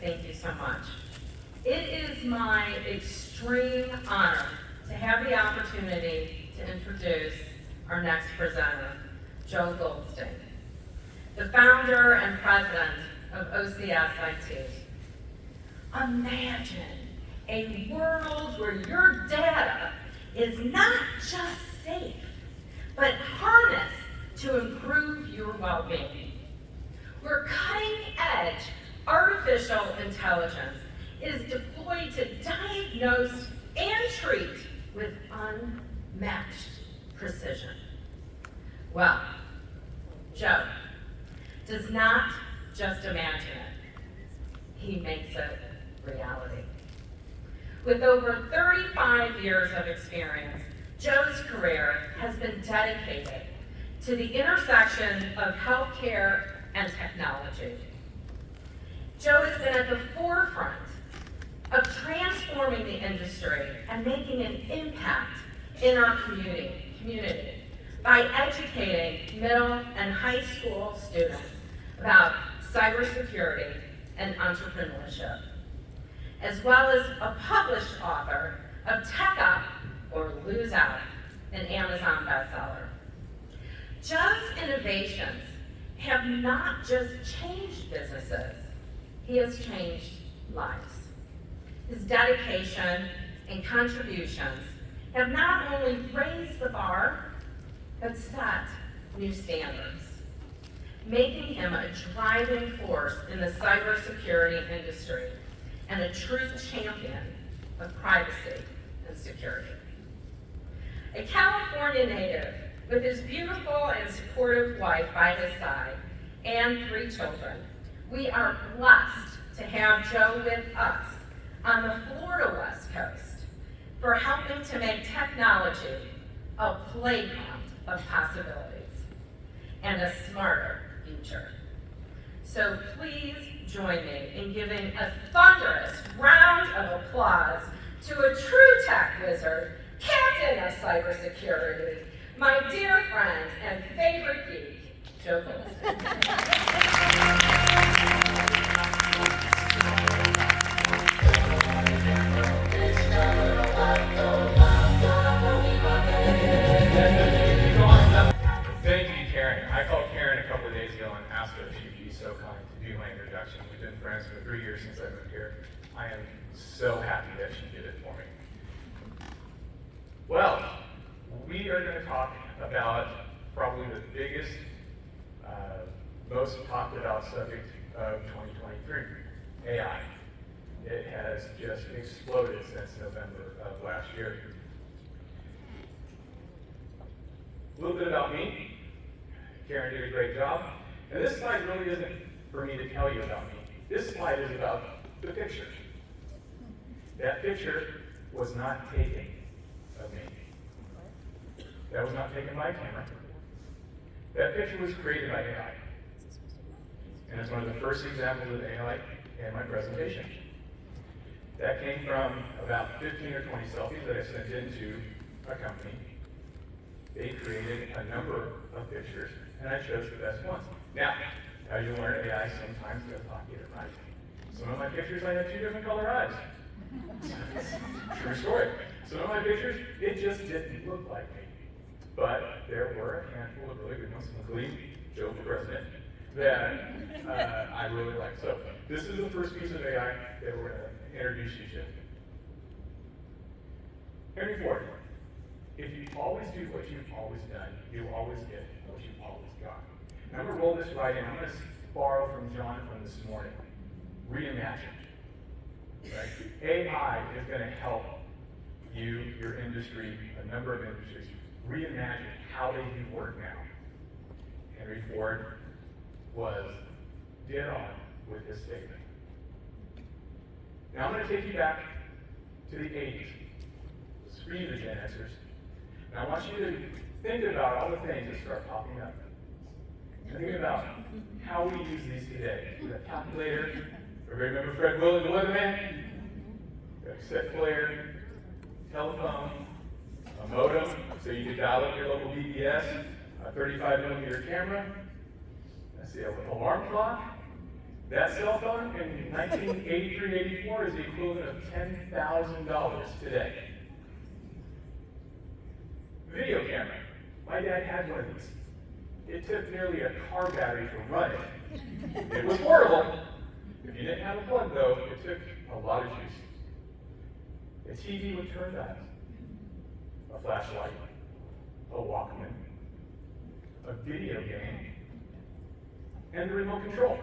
thank you so much. It is my extreme honor to have the opportunity to introduce our next presenter, Joe Goldstein, the founder and president of OCS IT. Imagine a world where your data is not just safe, but harnessed to improve your well-being. Where cutting-edge artificial intelligence is deployed to diagnose and treat with unmatched precision. Well, Joe does not just imagine it, he makes it reality. With over 35 years of experience, Joe's career has been dedicated to the intersection of healthcare and technology. Joe has been at the forefront of transforming the industry and making an impact in our community by educating middle and high school students about cybersecurity and entrepreneurship, as well as a published author of Tech Up or Lose Out, an Amazon bestseller. Joe's innovations have not just changed businesses, he has changed lives. His dedication and contributions have not only raised the bar, but set new standards, making him a driving force in the cybersecurity industry and a true champion of privacy and security. A California native with his beautiful and supportive wife by his side and 3 children, we are blessed to have Joe with us on the Florida West Coast for helping to make technology a playground of possibilities and a smarter future. So please join me in giving a thunderous round of applause to a true tech wizard, captain of cybersecurity, my dear friend and favorite geek, Joe Goldstein. Thank you, Karen. I called Karen a couple of days ago and asked her if she'd be so kind to do my introduction. We've been friends for 3 years since I moved here. I am so happy that she did it for me. Well, we are going to talk about probably the biggest, most talked about subject of 2023, AI. It has just exploded since November of last year. A little bit about me. Karen did a great job. And this slide really isn't for me to tell you about me. This slide is about the picture. That picture was not taken of me. That was not taken by a camera. That picture was created by AI. And it's one of the first examples of AI in my presentation. That came from about 15 or 20 selfies that I sent into a company. They created a number of pictures, and I chose the best ones. Now, as you learn, AI sometimes does not get it right. Some of my pictures, I have 2 different color eyes. True story. Some of my pictures, it just didn't look like me. But there were a handful of really good ones, including Joe for president, that I really like. So this is the first piece of AI that we're going to introduce you to. Henry Ford. If you always do what you've always done, you'll always get what you've always got. And I'm going to roll this right in. I'm going to borrow from John from this morning. Reimagine. Right? AI is going to help you, your industry, a number of industries, reimagine how they do work now. Henry Ford was dead on with his statement. Now I'm going to take you back to the 80s. This is for you, the Gen Xers. Now I want you to think about all the things that start popping up. Think about how we use these today. We have a calculator. Everybody remember Fred Willard, the weatherman? We have a cassette player, telephone, a modem, so you could dial up your local BBS, a 35mm camera. Let's see, an alarm clock, That cell phone in 1983-84 is the equivalent of $10,000 today. Video camera. My dad had one of these. It took nearly a car battery to run it. It was portable. If you didn't have a plug, though, it took a lot of juice. A TV with turn dials, a flashlight, a Walkman, a video game, and the remote control.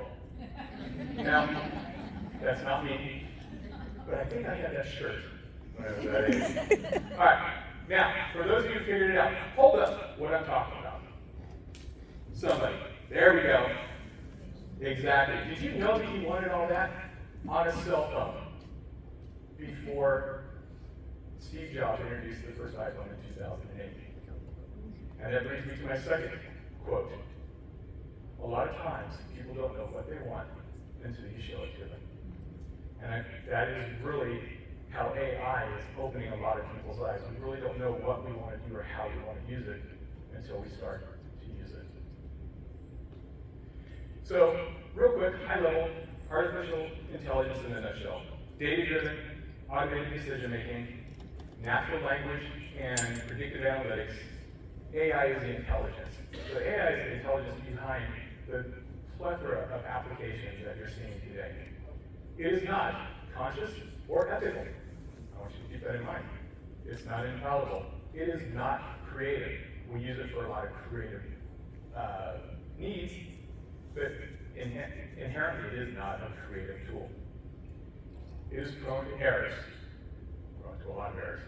Now, that's not me, but I think I had that shirt when I was that age. All right, now, for those of you who figured it out, hold up what I'm talking about. Somebody, there we go. Exactly. Did you know that you wanted all that on a cell phone before Steve Jobs introduced the first iPhone in 2008? And that brings me to my second quote. A lot of times, people don't know what they want until you show it to them. And that is really how AI is opening a lot of people's eyes. We really don't know what we want to do or how we want to use it until we start to use it. So, real quick, high level, artificial intelligence in a nutshell. Data-driven, automated decision-making, natural language, and predictive analytics. AI is the intelligence. So AI is the intelligence behind the plethora of applications that you're seeing today. It is not conscious or ethical. I want you to keep that in mind. It's not infallible. It is not creative. We use it for a lot of creative needs, but inherently it is not a creative tool. It is prone to errors, prone to a lot of errors.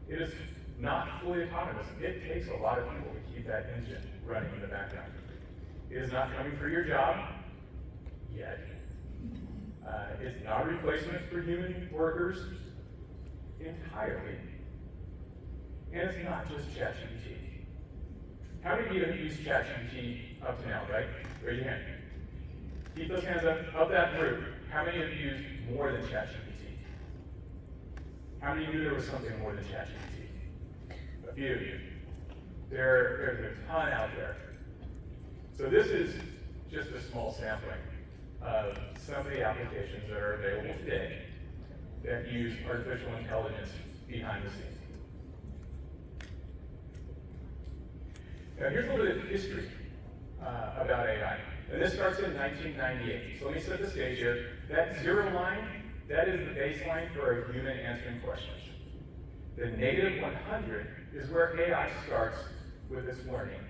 It is not fully autonomous. It takes a lot of people to keep that engine running in the background. It is not coming for your job yet. It's not a replacement for human workers entirely. And it's not just ChatGPT. How many of you have used ChatGPT up to now, right? Raise your hand. Keep those hands up that group. How many of you used more than ChatGPT? How many knew there was something more than ChatGPT? A few of you. There's a ton out there. So this is just a small sampling of some of the applications that are available today that use artificial intelligence behind the scenes. Now here's a little bit of history about AI. And this starts in 1998. So let me set the stage here. That 0 line, that is the baseline for a human answering questions. The negative 100 is where AI starts with its learning.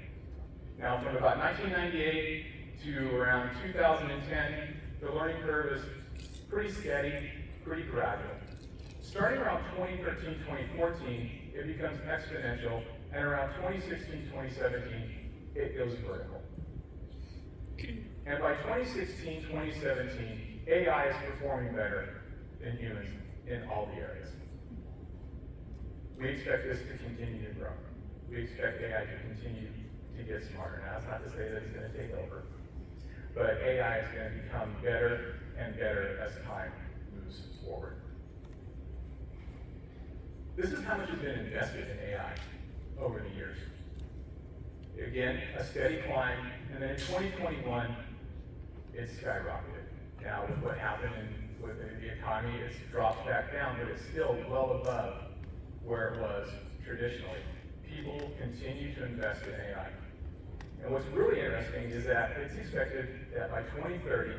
Now from about 1998 to around 2010, the learning curve is pretty steady, pretty gradual. Starting around 2013, 2014, it becomes exponential, and around 2016, 2017, it goes vertical. And by 2016, 2017, AI is performing better than humans in all the areas. We expect this to continue to grow. We expect AI to continue to get smarter. Now, that's not to say that it's going to take over, but AI is going to become better and better as time moves forward. This is how much has been invested in AI over the years. Again, a steady climb, and then in 2021, it's skyrocketed. Now, with what happened with the economy, it's dropped back down, but it's still well above where it was traditionally. People continue to invest in AI. And what's really interesting is that it's expected that by 2030,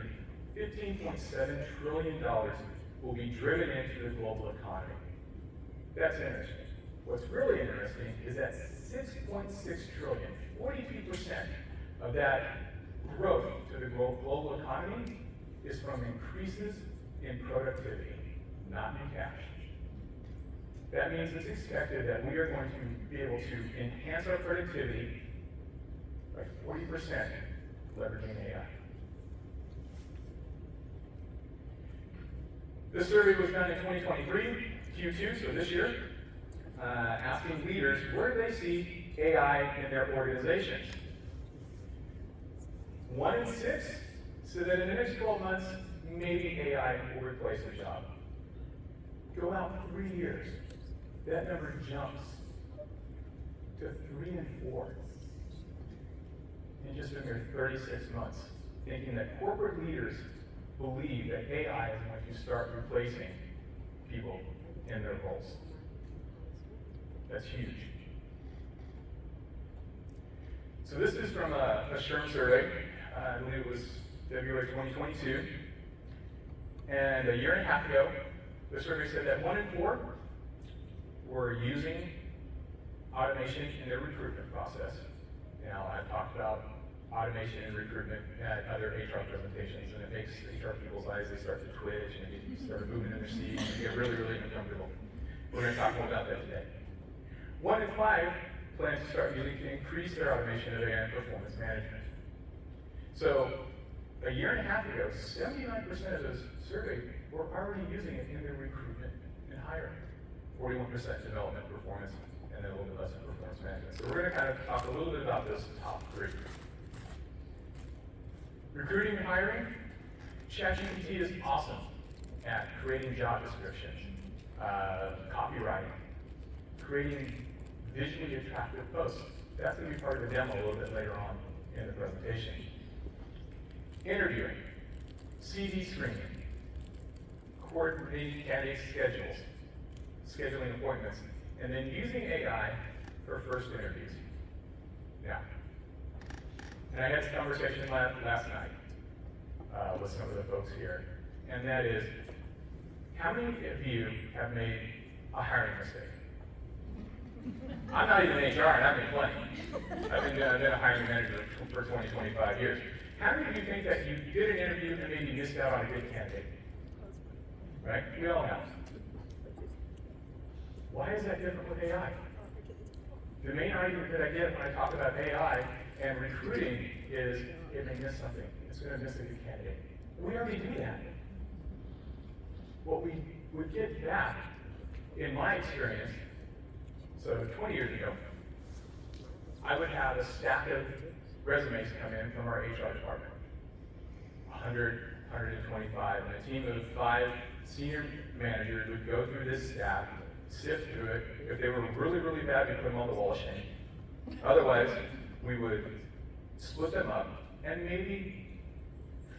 $15.7 trillion will be driven into the global economy. That's interesting. What's really interesting is that 6.6 trillion, 42% of that growth to the global economy is from increases in productivity, not in cash. That means it's expected that we are going to be able to enhance our productivity by 40% leveraging AI. This survey was done in 2023, Q2, so this year, asking leaders where do they see AI in their organizations. 1 in 6 said that in the next 12 months, maybe AI will replace a job. Go out 3 years, that number jumps to 3 in 4 in just a mere 36 months, thinking that corporate leaders believe that AI is going to start replacing people in their roles. That's huge. So this is from a SHRM survey. I believe it was February 2022. And a year and a half ago, the survey said that 1 in 4 were using automation in their recruitment process. Now, I've talked about automation and recruitment at other HR presentations, and it makes HR people's eyes, they start to twitch, and they start moving in their seats, and they get really, really uncomfortable. We're going to talk more about that today. 1 in 5 plan to start using to increase their automation of AI and performance management. So, a year and a half ago, 79% of those surveyed were already using it in their recruitment and hiring. 41% development performance, and then a little bit less in performance management. So we're going to kind of talk a little bit about those top 3. Recruiting and hiring, ChatGPT is awesome at creating job descriptions, copywriting, creating visually attractive posts. That's going to be part of the demo a little bit later on in the presentation. Interviewing, CV screening, coordinating candidate schedules, scheduling appointments, and then using AI for first interviews. Now, and I had this conversation last night with some of the folks here, and that is, how many of you have made a hiring mistake? I'm not even HR, and I've been plenty. I've been a hiring manager for 20, 25 years. How many of you think that you did an interview and maybe missed out on a good candidate? Right? We all have. Why is that different with AI? The main argument that I get when I talk about AI and recruiting is it may miss something. It's going to miss a good candidate. We already do that. What we would get back, in my experience, so 20 years ago, I would have a stack of resumes come in from our HR department. 100, 125, and a team of 5 senior managers would go through this stack, sift through it. If they were really, really bad, we'd put them on the wall of shame. Otherwise, we would split them up, and maybe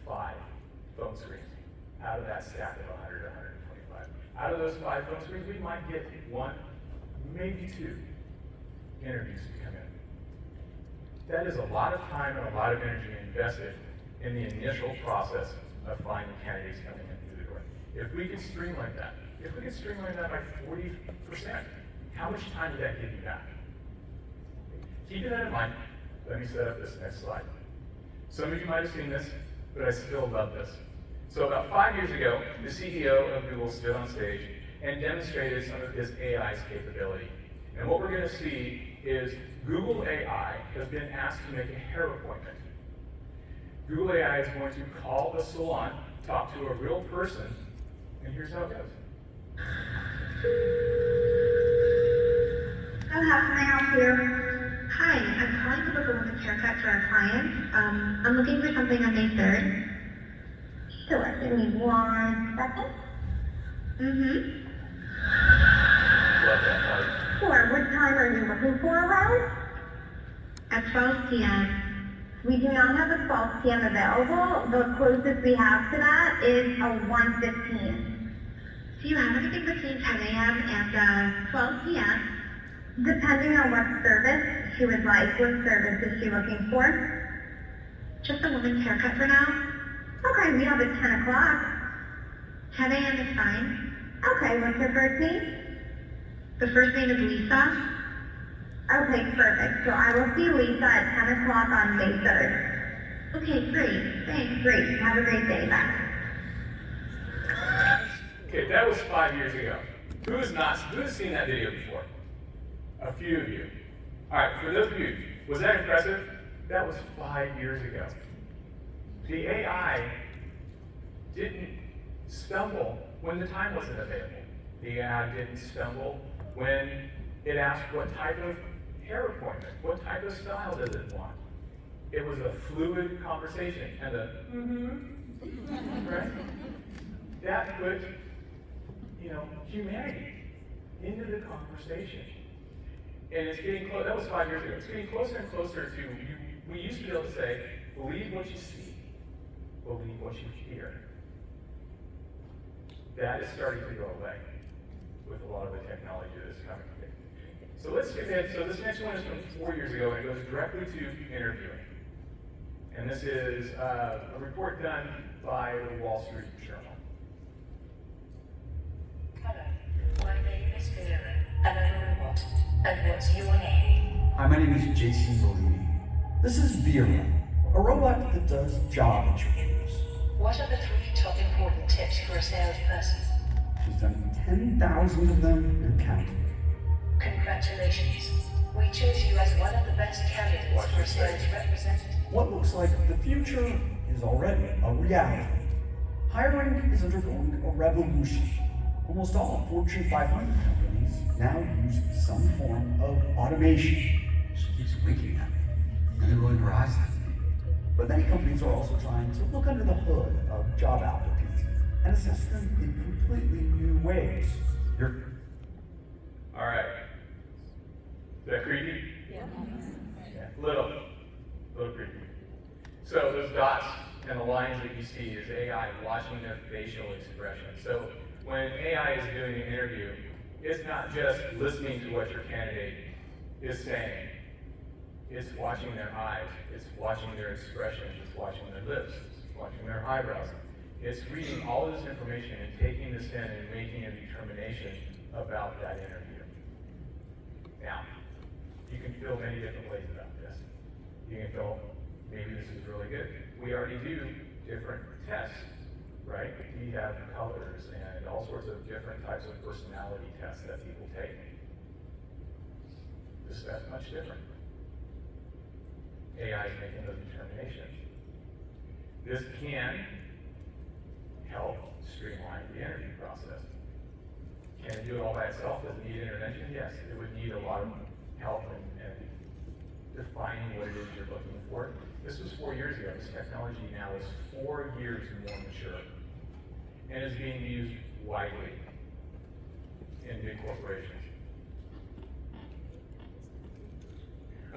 5 phone screens out of that stack of 100 to 125. Out of those 5 phone screens, we might get 1, maybe 2 interviews to come in. That is a lot of time and a lot of energy invested in the initial process of finding candidates coming in through the door. If we could streamline that, by 40%, how much time would that give you back? Keeping that in mind, let me set up this next slide. Some of you might have seen this, but I still love this. So about 5 years ago, the CEO of Google stood on stage and demonstrated some of his AI's capability. And what we're going to see is Google AI has been asked to make a hair appointment. Google AI is going to call the salon, talk to a real person, and here's how it goes. So how can I help you? Hi, I'm calling to book a woman's haircut for a client. I'm looking for something on May 3rd. Sure, give me 1 second. Love that part. Sure, what time are you looking for around? At 12 p.m. We do not have a 12 p.m. available. The closest we have to that is a 1:15. Do you have anything between 10 a.m. and 12 p.m.? Depending on what service she would like, what service is she looking for? Just a woman's haircut for now. Okay, we have it 10 o'clock. 10 a.m. is fine. Okay, what's your first name? The first name is Lisa. Okay, perfect. So I will see Lisa at 10 o'clock on May 3rd. Okay, great. Thanks, great. Have a great day. Bye. Okay, that was 5 years ago. Who has seen that video before? A few of you. All right, for those of you, was that impressive? That was 5 years ago. The AI didn't stumble when the time wasn't available. The AI didn't stumble when it asked what type of hair appointment, what type of style does it want. It was a fluid conversation, and right? That put, humanity into the conversation. And it's getting close, that was 5 years ago. It's getting closer and closer to, we used to be able to say, believe what you see, believe what you hear. that is starting to go away with a lot of the technology that's coming. So let's get ahead. So this next one is from 4 years ago, and it goes directly to interviewing. And this is a report done by the Wall Street Journal. Hello, my name is Vera, and I'm a robot. And what's your name? Hi, my name is Jason Bellini. This is Vera, a robot that does job interviews. What are the 3 top important tips for a salesperson? She's done 10,000 of them and counting. Congratulations. We chose you as one of the best candidates for a sales representative. What looks like the future is already a reality. Hiring is undergoing a revolution. Almost all Fortune 500 companies now use some form of automation. She keeps winking at me, and then rolling her eyes at me. But many companies are also trying to look under the hood of job applicants and assess them in completely new ways. All right. Is that creepy? Yeah. Little creepy. So those dots and the lines that you see is AI watching their facial expression. So when AI is doing an interview, it's not just listening to what your candidate is saying. It's watching their eyes. It's watching their expressions. It's watching their lips. It's watching their eyebrows. It's reading all this information and taking this in and making a determination about that interview. Now, you can feel many different ways about this. You can feel, maybe this is really good. We already do different tests, right? We have colors and all sorts of different types of personality tests that people take. This is much different. AI is making those determinations. This can help streamline the interview process. Can it do it all by itself? Does it need intervention? Yes, it would need a lot of help and defining what it is you're looking for. This was 4 years ago. This technology now is 4 years more mature and is being used widely in big corporations.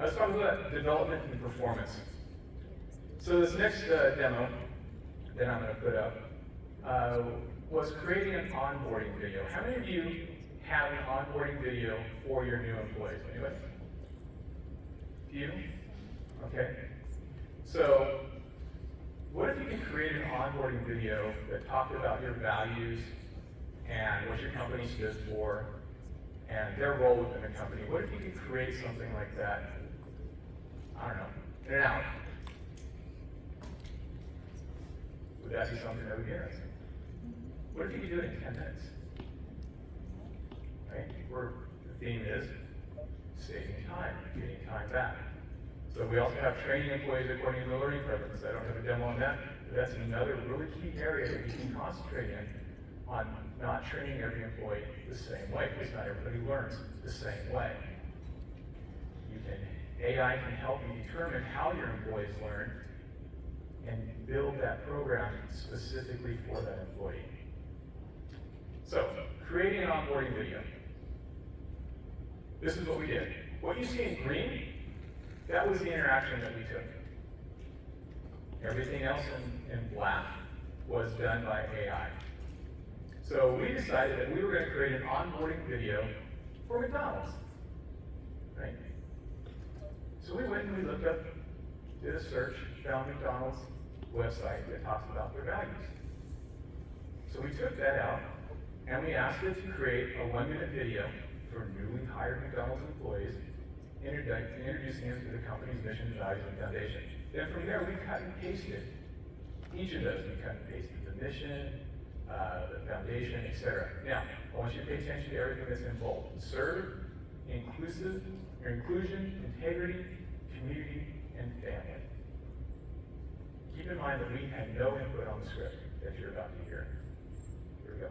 Let's talk about development and performance. So this next demo that I'm going to put up was creating an onboarding video. How many of you have an onboarding video for your new employees? Anybody? You? Okay. So what if you could create an onboarding video that talked about your values and what your company stood for and their role within the company? What if you could create something like that, I don't know, in an hour? Would that be something that would be interesting? What if you could do it in 10 minutes? Right? Where the theme is saving time, getting time back. So we also have training employees according to the learning preferences. I don't have a demo on that, but that's another really key area that you can concentrate in on not training every employee the same way, because not everybody learns the same way. AI can help you determine how your employees learn and build that program specifically for that employee. So, creating an onboarding video. This is what we did. What you see in green, that was the interaction that we took. Everything else in black was done by AI. So we decided that we were going to create an onboarding video for McDonald's. Right? So we went and we looked up, did a search, found McDonald's website that talks about their values. So we took that out and we asked it to create a 1-minute video for newly hired McDonald's employees, introducing them to the company's mission, values, and foundation. Then from there, we cut and pasted each of those. We cut and pasted the mission, the foundation, etc. Now, I want you to pay attention to everything that's in bold. Serve, inclusion, integrity, community, and family. Keep in mind that we had no input on the script that you're about to hear. Here we go.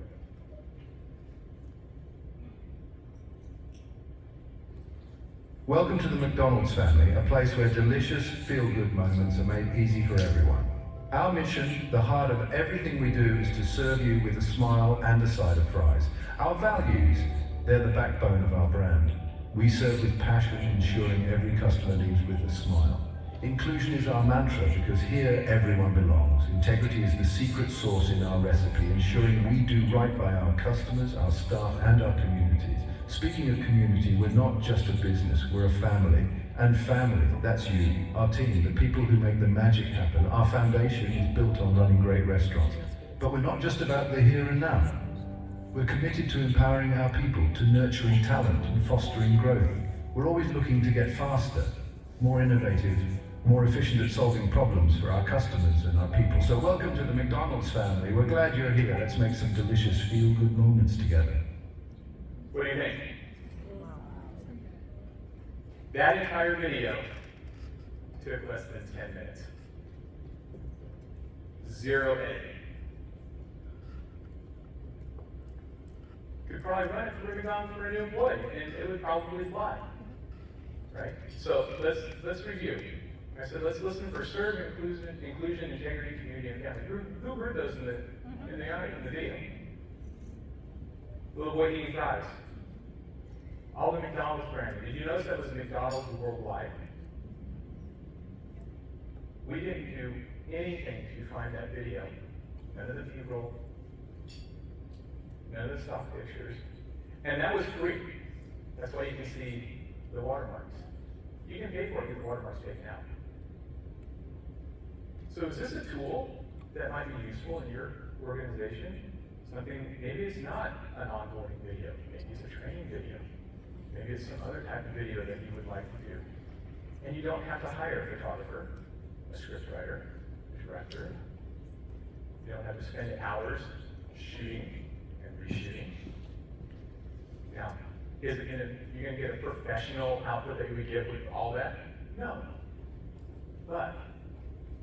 Welcome to the McDonald's family, a place where delicious, feel-good moments are made easy for everyone. Our mission, the heart of everything we do, is to serve you with a smile and a side of fries. Our values, they're the backbone of our brand. We serve with passion, ensuring every customer leaves with a smile. Inclusion is our mantra because here everyone belongs. Integrity is the secret sauce in our recipe, ensuring we do right by our customers, our staff, and our communities. Speaking of community, we're not just a business, we're a family. And family, that's you, our team, the people who make the magic happen. Our foundation is built on running great restaurants. But we're not just about the here and now. We're committed to empowering our people, to nurturing talent and fostering growth. We're always looking to get faster, more innovative, more efficient at solving problems for our customers and our people. So welcome to the McDonald's family. We're glad you're here. Let's make some delicious feel-good moments together. What do you think? That entire video took less than 10 minutes. 0 editing. Could probably run it for McDonald's for a new employee, and it would probably fly. Right? So let's review. I said let's listen for serve, inclusion, integrity, community, and family. Who heard those in the video? Little boy eating fries. All the McDonald's branding. Did you notice that was McDonald's worldwide? We didn't do anything to find that video. None of the B-roll, none of the stock pictures, and that was free. That's why you can see the watermarks. You can pay for it, get the watermarks taken out. So is this a tool that might be useful in your organization? Something, maybe it's not an onboarding video, maybe it's a training video. Maybe it's some other type of video that you would like to do. And you don't have to hire a photographer, a scriptwriter, a director. You don't have to spend hours shooting and reshooting. Now, is it you're going to get a professional output that you would get with all that? No. But,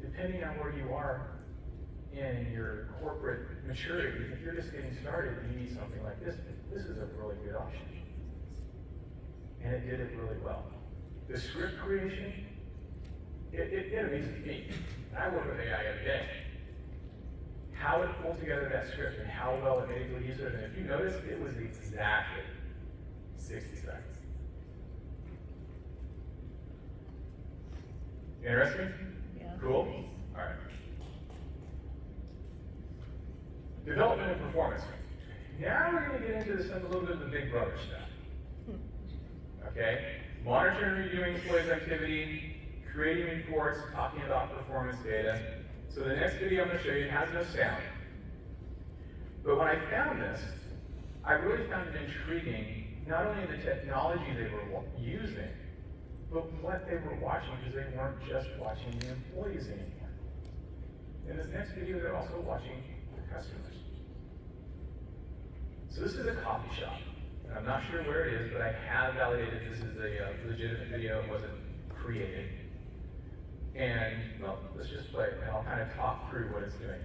depending on where you are in your corporate maturity, if you're just getting started and you need something like this is a really good option. And it did it really well. The script creation, it amazes me. I work with AI every day. How it pulled together that script and how well it made it user. And if you notice, it was exactly 60 seconds. Interesting? Yeah. Cool? All right. Development and performance. Now we're going to get into a little bit of the big brother stuff. Okay? Monitoring and reviewing employees' activity, creating reports, talking about performance data. So the next video I'm going to show you has no sound. But when I found this, I really found it intriguing, not only the technology they were using, but what they were watching, because they weren't just watching the employees anymore. In this next video, they're also watching the customers. So this is a coffee shop. And I'm not sure where it is, but I have validated this is a legitimate video. It wasn't created. And, well, let's just play it, and I'll kind of talk through what it's doing.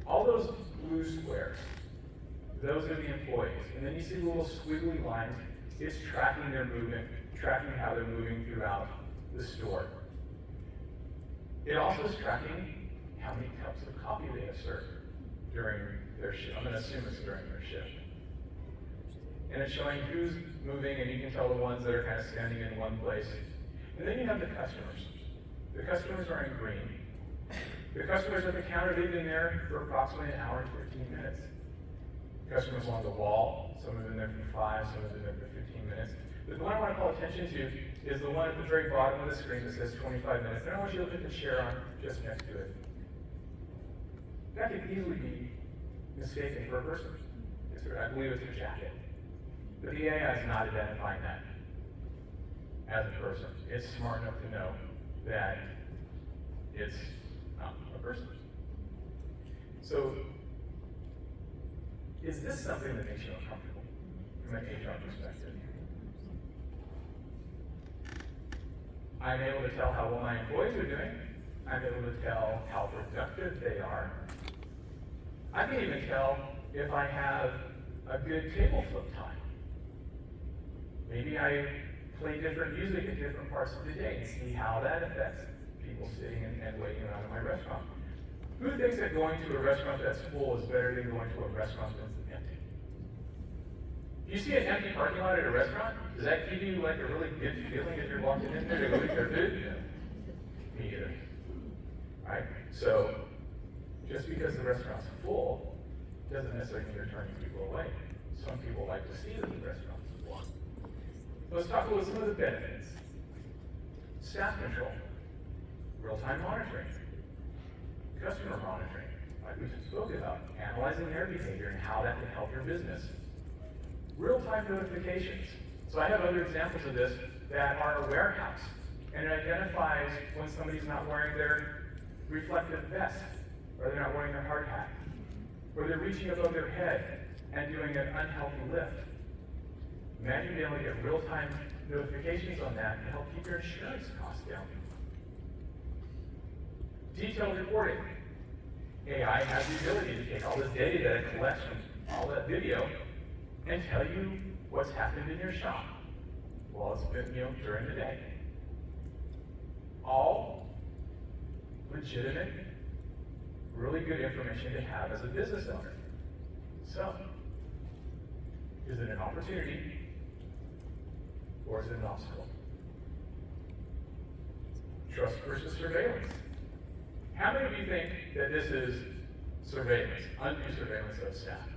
All those blue squares, those are the employees. And then you see the little squiggly lines. It's tracking their movement, tracking how they're moving throughout the store. It also is tracking how many cups of coffee they have served during their shift. I'm going to assume it's during their shift. And it's showing who's moving, and you can tell the ones that are kind of standing in one place. And then you have the customers. The customers are in green. The customers at the counter, they've been there for approximately an hour and 15 minutes. Customers along the wall, some have been there for 5, some have been there for 15 minutes. But the one I want to call attention to is the one at the very bottom of the screen that says 25 minutes. And I want you to look at the share on just next to it. That could easily be mistaken for a person. I believe it's a jacket. But the AI is not identifying that as a person. It's smart enough to know that it's not a person. So, is this something that makes you uncomfortable from an HR perspective? I'm able to tell how well my employees are doing. I'm able to tell how productive they are. I can even tell if I have a good table flip time. Maybe I play different music at different parts of the day and see how that affects people sitting and waiting around in my restaurant. Who thinks that going to a restaurant that's full is better than going to a restaurant that's empty? You see an empty parking lot at a restaurant, does that give you like a really good feeling as you're walking in there to go get their food? Me either. Right? So, just because the restaurant's full doesn't necessarily mean you're turning people away. Some people like to see that the restaurant is full. Let's talk about some of the benefits. Staff control, real-time monitoring, customer monitoring, like we just spoke about, analyzing their behavior and how that can help your business. Real-time notifications. So I have other examples of this that are a warehouse, and it identifies when somebody's not wearing their reflective vest, or they're not wearing their hard hat, or they're reaching above their head and doing an unhealthy lift. Imagine being able to get real-time notifications on that to help keep your insurance costs down. Detailed reporting. AI has the ability to take all this data that it collects from all that video and tell you what's happened in your shop while it's been, during the day. All legitimate, really good information to have as a business owner. So, is it an opportunity or is it an obstacle? Trust versus surveillance. How many of you think that this is surveillance, undue surveillance of staff?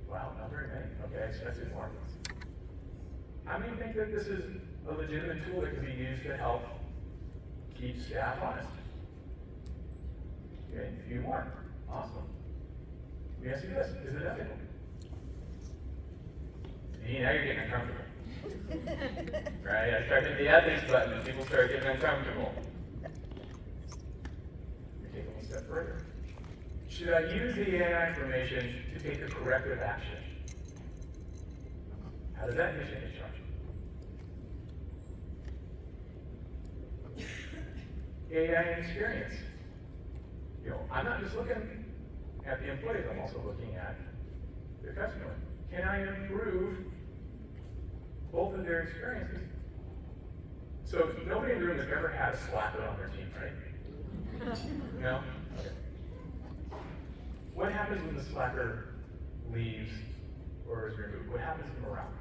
Wow, not very many. Okay, I expected more. How many think that this is a legitimate tool that can be used to help keep staff honest? Okay, a few more. Awesome. Let me ask you this, is it ethical? See, now you're getting uncomfortable. Right? I start hitting the ethics button and people start getting uncomfortable. We take it one step further. Should I use the AI information to take a corrective action? How does that get you in charge? AI experience. I'm not just looking at the employees, I'm also looking at the customer. Can I improve both of their experiences? So nobody in the room has ever had a slacker on their team, right? No? Okay. What happens when the slacker leaves or is removed? What happens to morale?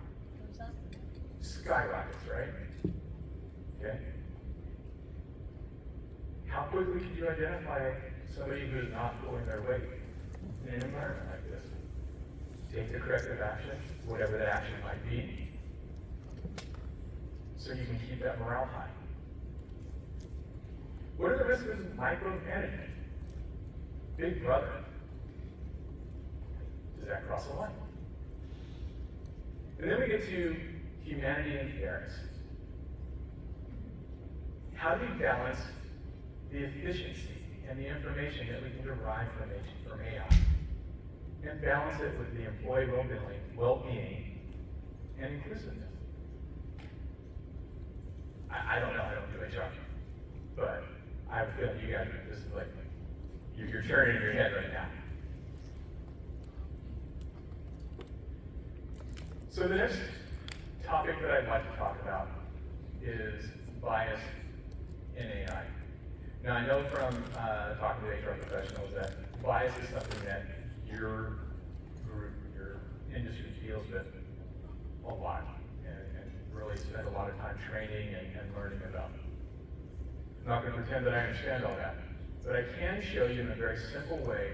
Skyrockets, right? Okay. How quickly can you identify somebody who's not pulling their weight in an environment like this? Take the corrective action, whatever that action might be, so you can keep that morale high. What are the risks of micromanagement? Big brother. Does that cross the line? And then we get to humanity and fairness. How do we balance the efficiency and the information that we can derive from AI and balance it with the employee well-being and inclusiveness? I don't know, I don't do HR, but I have a feeling you guys are just like, you're turning in your head right now. So the next topic that I'd like to talk about is bias in AI. Now I know from talking to HR professionals that bias is something that your group, your industry deals with a lot and really spend a lot of time training and learning about. I'm not going to pretend that I understand all that, but I can show you in a very simple way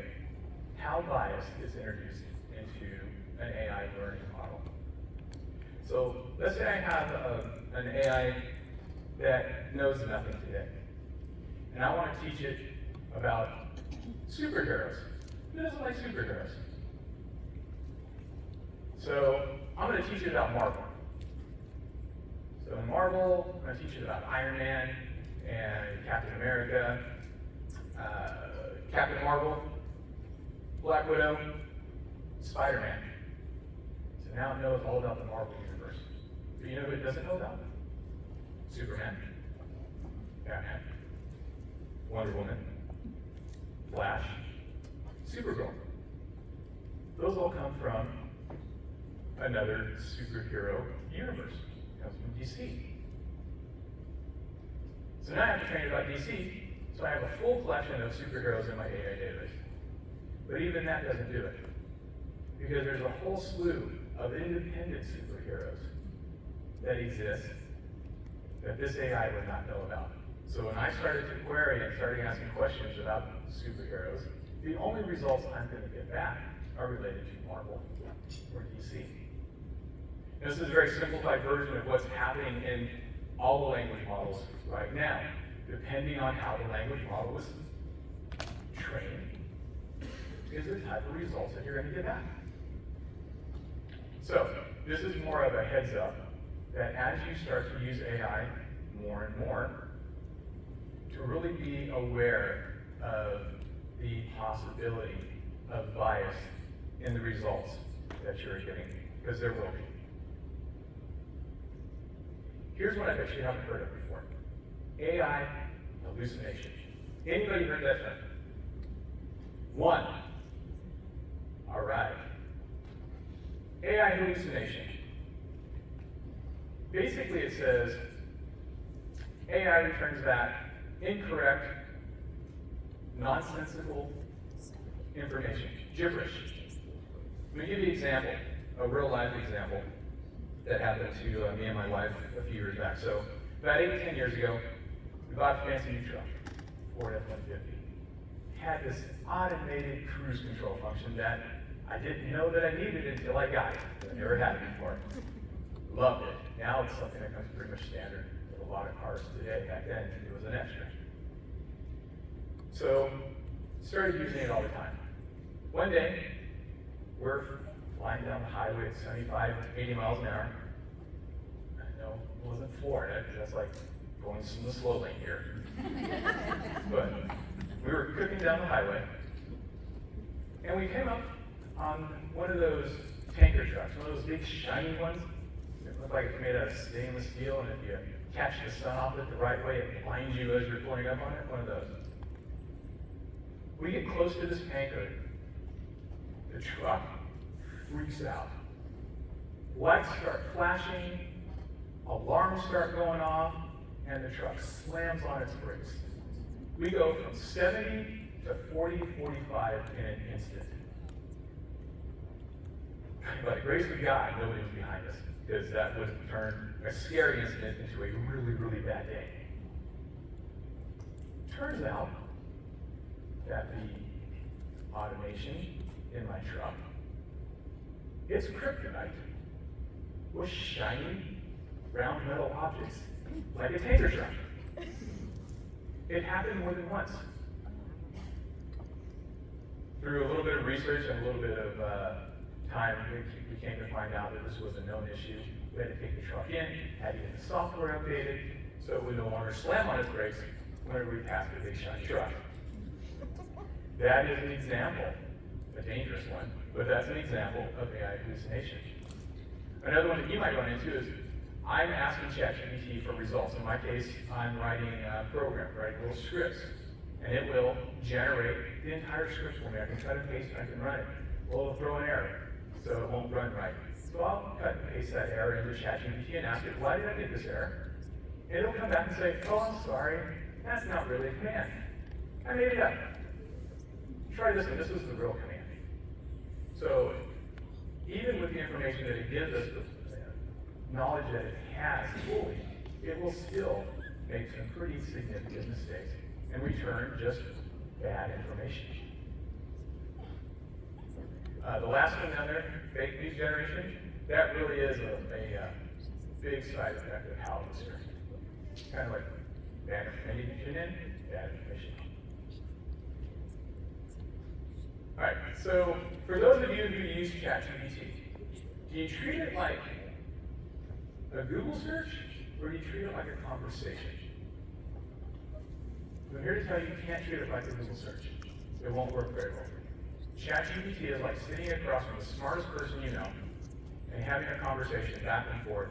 how bias is introduced into an AI learning model. So let's say I have an AI that knows nothing today, and I want to teach it about superheroes. Who doesn't like superheroes? So I'm going to teach it about Marvel. So in Marvel, I'm going to teach it about Iron Man and Captain America, Captain Marvel, Black Widow, Spider-Man. So now it knows all about the Marvel universe. But you know who it doesn't know about? Superman, Batman, Wonder Woman, Flash, Supergirl. Those all come from another superhero universe. It comes from DC. So now I have to train about DC, so I have a full collection of superheroes in my AI database. But even that doesn't do it, because there's a whole slew of independent superheroes that exist that this AI would not know about. So when I started to query and started asking questions about superheroes, the only results I'm going to get back are related to Marvel or DC. And this is a very simplified version of what's happening in all the language models right now. Depending on how the language model was trained, is the type of results that you're going to get back. So this is more of a heads up that as you start to use AI more and more, to really be aware of the possibility of bias in the results that you're getting, because there will be. Here's what I bet you haven't heard of before. AI hallucination. Anybody heard that term? One. All right. AI hallucination. Basically it says, AI returns back incorrect, nonsensical information, gibberish. Let me give you an example, a real life example that happened to me and my wife a few years back. So about 8 to 10 years ago, we bought a fancy new truck, Ford F-150. Had this automated cruise control function that I didn't know that I needed until I got it. I never had it before. Loved it. Now it's something that comes pretty much standard with a lot of cars today. Back then, it was an extra. So, started using it all the time. One day, we're flying down the highway at 75, 80 miles an hour. I know it wasn't Florida, because that's like going in the slow lane here. But we were cooking down the highway, and we came up on one of those tanker trucks, one of those big shiny ones. It looked like it's made out of stainless steel, and if you catch the sun off it the right way, it blinds you as you're pulling up on it, one of those. We get close to this tanker, the truck freaks out. Lights start flashing, alarms start going off, and the truck slams on its brakes. We go from 70 to 40, 45 in an instant. By the grace of God, nobody was behind us, because that would have turned a scary incident into a really, really bad day. Turns out that the automation in my truck, its kryptonite was shiny, round metal objects, like a tanker truck. It happened more than once. Through a little bit of research and a little bit of time, we came to find out that this was a known issue. We had to take the truck in, had to get the software updated, so it would no longer slam on its brakes whenever we passed a big shiny truck. That is an example, a dangerous one, but that's an example of AI hallucination. Another one that you might run into is, I'm asking ChatGPT for results. In my case, I'm writing a program, writing little scripts, and it will generate the entire script for me. I can cut and paste, I can run it. Well, it'll throw an error, so it won't run right. So I'll cut and paste that error into ChatGPT and ask it, why did I get this error? And it'll come back and say, oh, I'm sorry, that's not really a command. I made it up. Try this one, this is the real command. So even with the information that it gives us, the knowledge that it has fully, it will still make some pretty significant mistakes and return just bad information. The last one down there, fake news generation, that really is a big side effect of how it's turned. Kind of like bad information in, bad information. All right, so for those of you who use ChatGPT, do you treat it like a Google search, or do you treat it like a conversation? I'm here to tell you, you can't treat it like a Google search. It won't work very well. ChatGPT is like sitting across from the smartest person you know and having a conversation back and forth,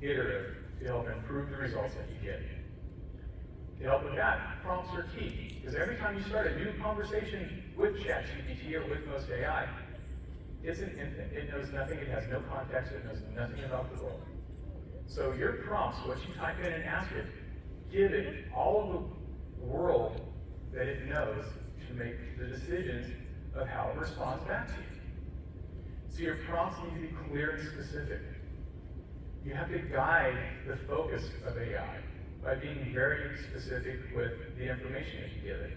iterative, to help improve the results that you get. To help with that, prompts are key, because every time you start a new conversation with ChatGPT or with most AI, it's an infant. It knows nothing, it has no context, it knows nothing about the world. So your prompts, what you type in and ask it, give it all of the world that it knows to make the decisions of how it responds back to you. So your prompts need to be clear and specific. You have to guide the focus of AI. by being very specific with the information that you give it.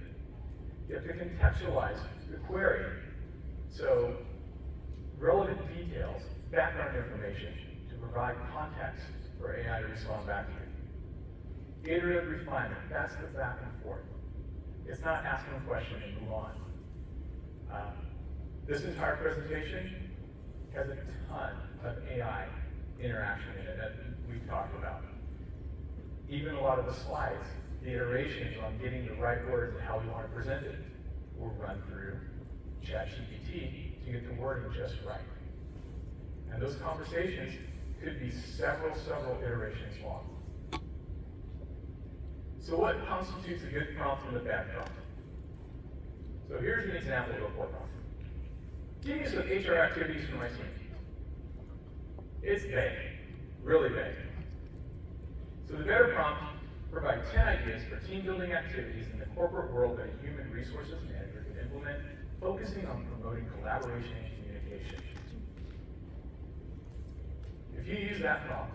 You have to contextualize the query. So, relevant details, background information to provide context for AI to respond back to you. Iterative refinement, that's the back and forth. It's not asking a question and move on. This entire presentation has a ton of AI interaction in it that we've talked about. Even a lot of the slides, the iterations on getting the right words and how we want to present it will run through ChatGPT to get the wording just right. And those conversations could be several iterations long. So what constitutes a good prompt and a bad prompt? So here's an example of a poor prompt. Give me some HR activities for my team. It's vague, really vague. So the better prompt, provide 10 ideas for team building activities in the corporate world that a human resources manager could implement, focusing on promoting collaboration and communication. If you use that prompt,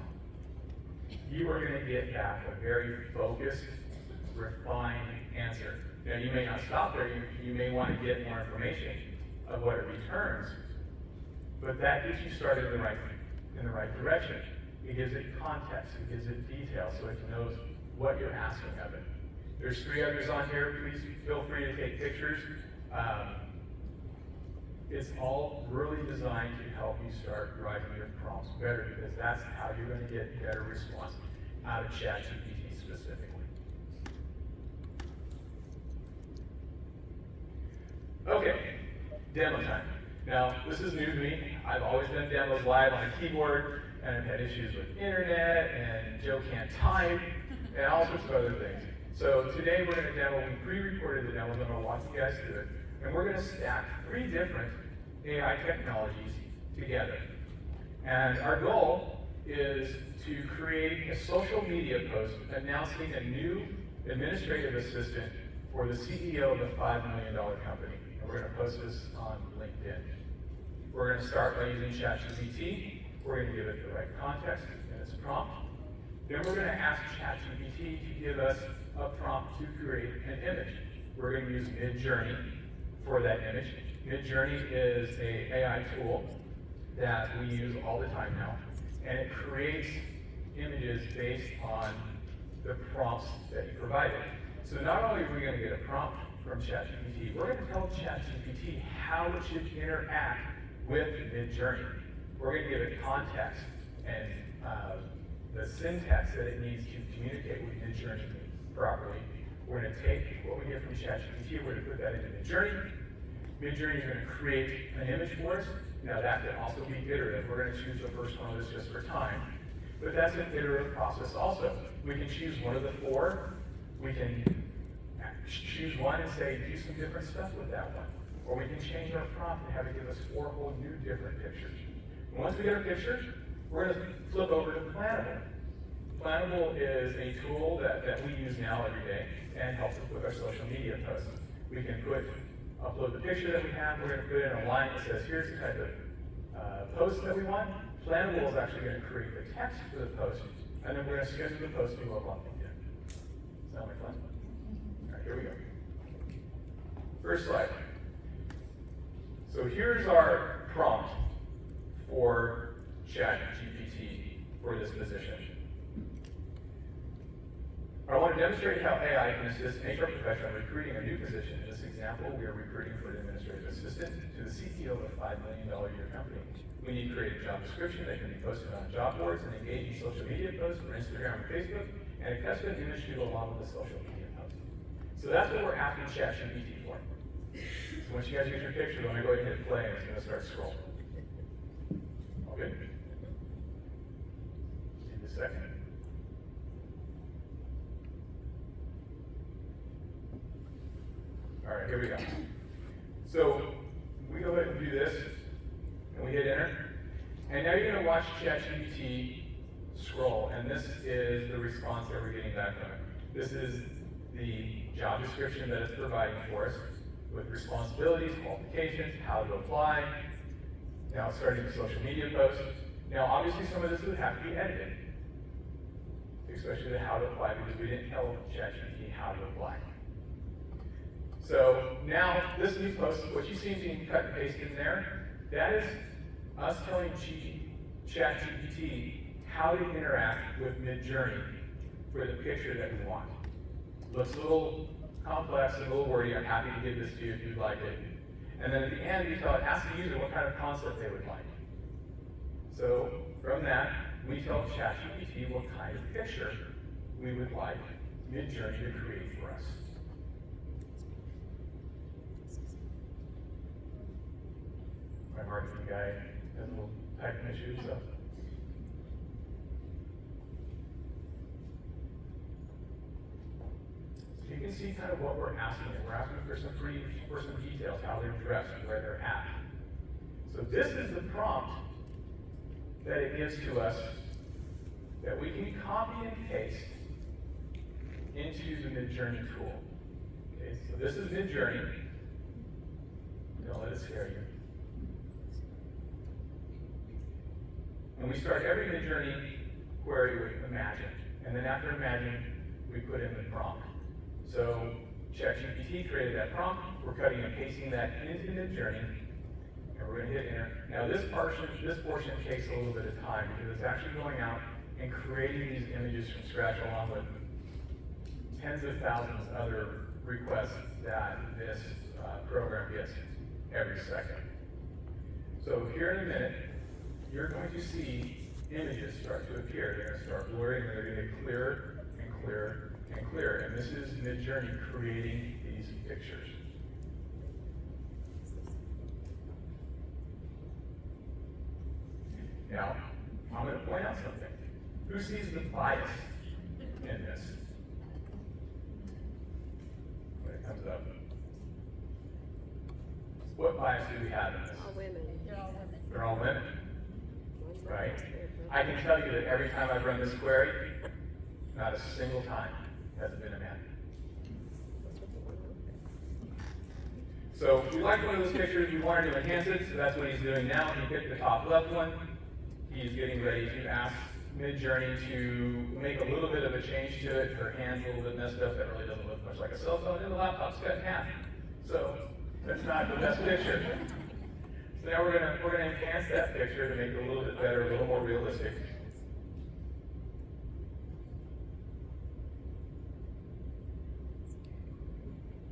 you are going to get back a very focused, refined answer. Now, you may not stop there. You may want to get more information of what it returns, but that gets you started in the right direction. It gives it context. It gives it detail so it knows what you're asking of it. There's 3 others on here. Please feel free to take pictures. It's all really designed to help you start writing your prompts better, because that's how you're going to get better response out of ChatGPT specifically. Okay, demo time. Now, this is new to me. I've always done demos live on a keyboard, and I've had issues with internet, and Joe can't type, and all sorts of other things. So today we're going to demo, we pre-recorded the demo, I'm going to walk you guys through it, and we're going to stack 3 different AI technologies together. And our goal is to create a social media post announcing a new administrative assistant for the CEO of a $5 million company. And we're going to post this on LinkedIn. We're going to start by using ChatGPT. We're going to give it the right context in its prompt. Then we're going to ask ChatGPT to give us a prompt to create an image. We're going to use Midjourney for that image. Midjourney is an AI tool that we use all the time now, and it creates images based on the prompts that you provided. So not only are we going to get a prompt from ChatGPT, we're going to tell ChatGPT how it should interact with Midjourney. We're going to give it context and the syntax that it needs to communicate with Midjourney properly. We're going to take what we get from ChatGPT, we're going to put that into Midjourney. Midjourney is going to create an image for us. Now that can also be iterative. We're going to choose the first one of this just for time. But that's an iterative process also. We can choose one of the 4. We can choose one and say, do some different stuff with that one. Or we can change our prompt and have it give us 4 whole new different pictures. And once we get our pictures, we're going to flip over to Plannable. Plannable is a tool that we use now every day and helps us with our social media posts. We can upload the picture that we have. We're going to put in a line that says, here's the type of post that we want. Plannable is actually going to create the text for the post, and then we're going to schedule the post to go up on LinkedIn. Sound like fun? All right, here we go. First slide. So here's our prompt for ChatGPT for this position. I want to demonstrate how AI can assist an HR professional in recruiting a new position. In this example, we are recruiting for an administrative assistant to the CEO of a $5 million a year company. We need to create a job description that can be posted on job boards and engaging social media posts for Instagram and Facebook, and a custom image to go along with the social media post. So that's what we're asking ChatGPT for. So once you guys get your picture, let me go ahead and hit play, and it's going to start scrolling. All good? In a second. All right, here we go. So we go ahead and do this, and we hit enter. And now you're going to watch ChatGPT scroll, and this is the response that we're getting back from it. This is the job description that it's providing for us with responsibilities, qualifications, how to apply. Now it's starting the social media post. Now obviously some of this would have to be edited. especially the how to apply, because we didn't tell ChatGPT how to apply. So now this new post, what you see being cut and pasted in there, that is us telling ChatGPT how to interact with Midjourney for the picture that we want. Looks a little complex, a little wordy. I'm happy to give this to you if you'd like it. And then at the end, we ask the user what kind of concept they would like. So from that, we tell ChatGPT what kind of picture we would like Midjourney to create for us. My marketing guy has a little typing issue, so. So you can see kind of what we're asking. We're asking for some details, how they're dressed, where they're at. So this is the prompt that it gives to us that we can copy and paste into the Midjourney tool. Okay, so this is Midjourney. Don't let it scare you. And we start every Midjourney query with Imagine. And then after Imagine, we put in the prompt. So ChatGPT created that prompt. We're cutting and pasting that into Midjourney. And we're going to hit enter. Now this portion takes a little bit of time because it's actually going out and creating these images from scratch along with tens of thousands of other requests that this program gets every second. So here in a minute, you're going to see images start to appear. They're going to start blurring, and they're going to get clearer and clearer and clearer. And this is Midjourney creating these pictures. Now, I'm going to point out something. Who sees the bias in this? When it comes up. What bias do we have in this? All women. They're all women. Right? I can tell you that every time I've run this query, not a single time has it been a man. So we like one of those pictures, we wanted to enhance it, so that's what he's doing now. He picked the top left one. He's getting ready to ask Midjourney to make a little bit of a change to it. Her hand's a little bit messed up. That really doesn't look much like a cell phone, and the laptop's cut in half. So that's not the best picture. So now we're gonna enhance that picture to make it a little bit better, a little more realistic.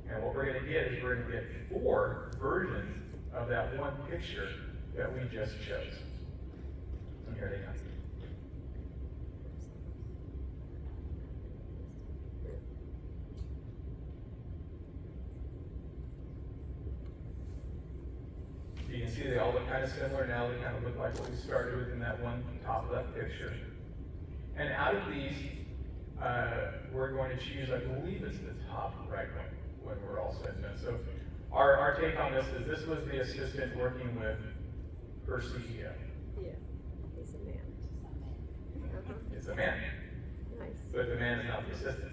And what we're gonna get is we're gonna get 4 versions of that one picture that we just chose. And here they come. You can see they all look kind of similar now. They kind of look like what we started with in that one top left picture. And out of these, we're going to choose, I believe it's the top right one when we're all said and done. So our take on this is this was the assistant working with her CEO. Yeah, he's a man. Uh-huh. It's a man, Nice. but the man is not the assistant.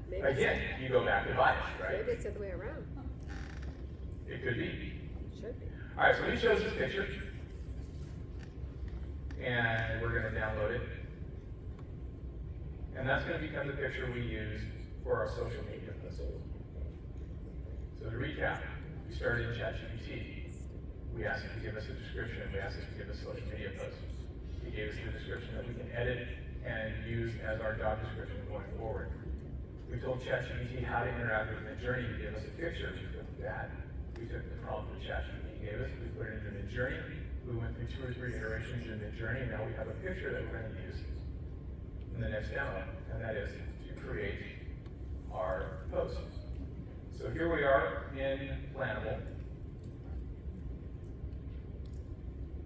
Maybe Again, you go back to bias, right? Maybe it's the other way around. It could be. Should be. All right, so we chose this picture, and we're going to download it. And that's going to become the picture we use for our social media posts. So to recap, we started in ChatGPT. We asked it to give us a description. We asked it to give us social media posts. It gave us the description that we can edit and use as our job description going forward. We told ChatGPT how to interact with Midjourney to give us a picture. We took that. We took the prompt that ChatGPT gave us. We put it into Midjourney. We went through 2 or 3 iterations in Midjourney. Now we have a picture that we're going to use in the next demo, and that is to create our post. So here we are in Plannable.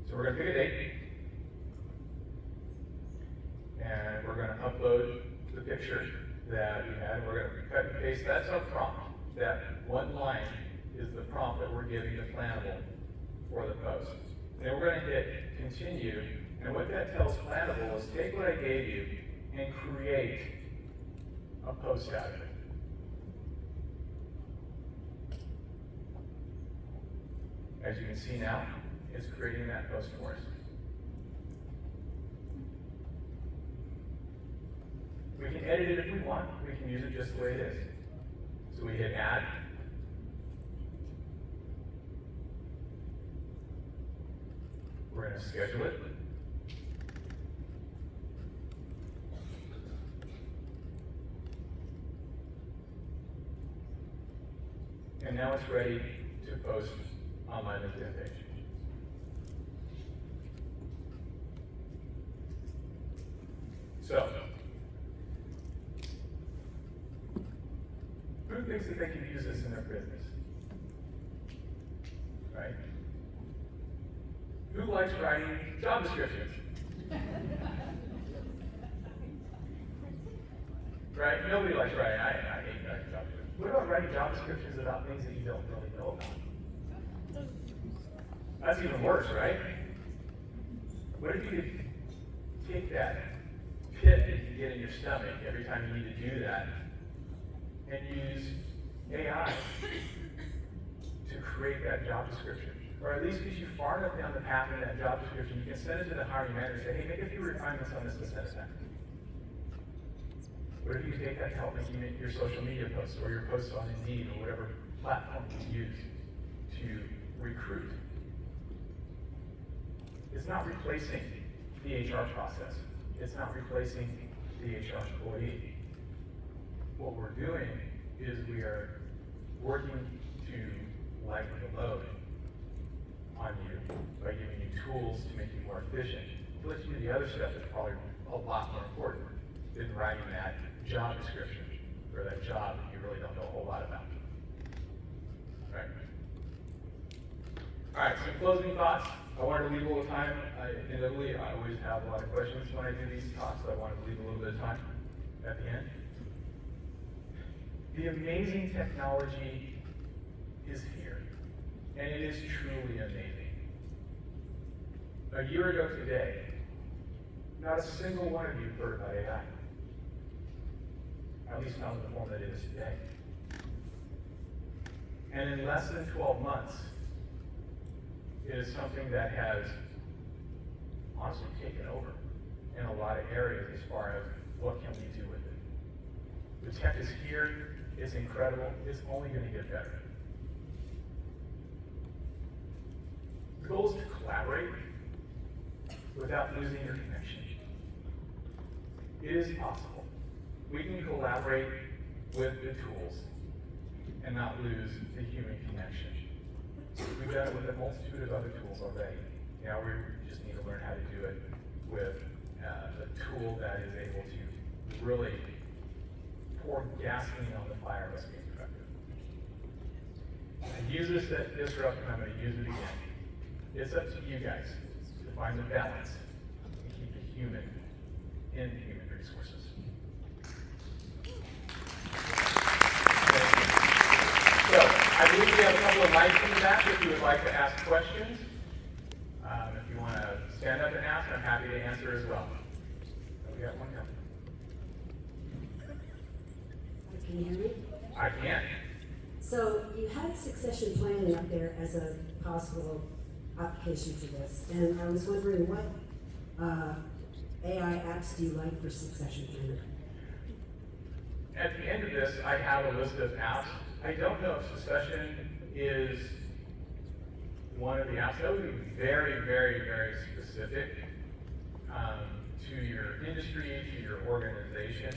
So we're going to pick a date, and we're going to upload the picture that we had. We're going to cut and paste. That's our prompt. That one line is the prompt that we're giving to Plannable for the post. And we're going to hit continue. And what that tells Plannable is take what I gave you and create a post out of it. As you can see now, it's creating that post for us. edit it if we want. We can use it just the way it is. So we hit add. We're going to schedule it. And now it's ready to post on my LinkedIn page. So, who thinks that they can use this in their business? Right? Who likes writing job descriptions? Right? Nobody likes writing. I hate writing job descriptions. What about writing job descriptions about things that you don't really know about? That's even worse, right? What if you could take that pit that you get in your stomach every time you need to do that and use AI to create that job description? Or at least get you far enough down the path in that job description, you can send it to the hiring manager and say, hey, make a few refinements on this and send it back. What if you take that to help make your social media posts or your posts on Indeed or whatever platform you use to recruit? It's not replacing the HR process. It's not replacing the HR employee. What we're doing is we are working to lighten the load on you by giving you tools to make you more efficient. To let you do the other stuff that's probably a lot more important than writing that job description or that job that you really don't know a whole lot about. Right? All right, some closing thoughts. I wanted to leave a little time. Inevitably, I always have a lot of questions when I do these talks, so I wanted to leave a little bit of time at the end. The amazing technology is here, and it is truly amazing. A year ago today, not a single one of you heard about AI. At least not in the form that it is today. And in less than 12 months, it is something that has honestly taken over in a lot of areas as far as what can we do with it. The tech is here, it's incredible, it's only going to get better. The goal is to collaborate without losing your connection. It is possible. We can collaborate with the tools and not lose the human connection. We've done it with a multitude of other tools already. Now we just need to learn how to do it with a tool that is able to really pour gasoline on the fire of us being productive. I use this to disrupt, and I'm going to use it again. It's up to you guys to find the balance and keep the human in human resources. So, I believe we have a couple of mics in the back if you would like to ask questions. If you want to stand up and ask, I'm happy to answer as well. We got one coming. Can you hear me? I can. So you had succession planning up there as a possible application for this, and I was wondering what AI apps do you like for succession planning? At the end of this, I have a list of apps. I don't know if Succession is one of the apps. That would be very, very, very specific to your industry, to your organization.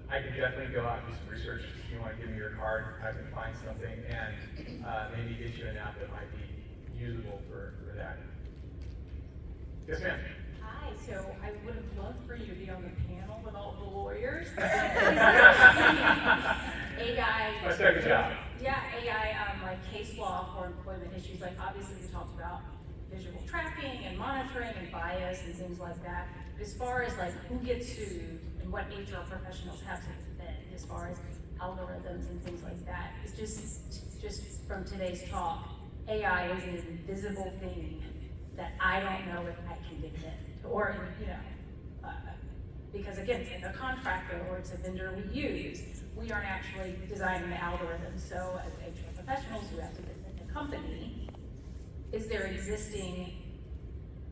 I can definitely go out and do some research. If you want to give me your card, I can find something and maybe get you an app that might be usable for that. Yes, ma'am. Hi, so I would have loved for you to be on the panel with all the lawyers. AI. My second job. Yeah, AI, like case law for employment issues. Like obviously we talked about visual tracking and monitoring and bias and things like that. But as far as like who gets sued and what HR professionals have to defend, as far as algorithms and things like that, it's just from today's talk, AI is an invisible thing that I don't know if I can defend. Or, because again, it's like a contractor or it's a vendor we use. We aren't actually designing the algorithms. So as HR professionals who have to defend the company, is there existing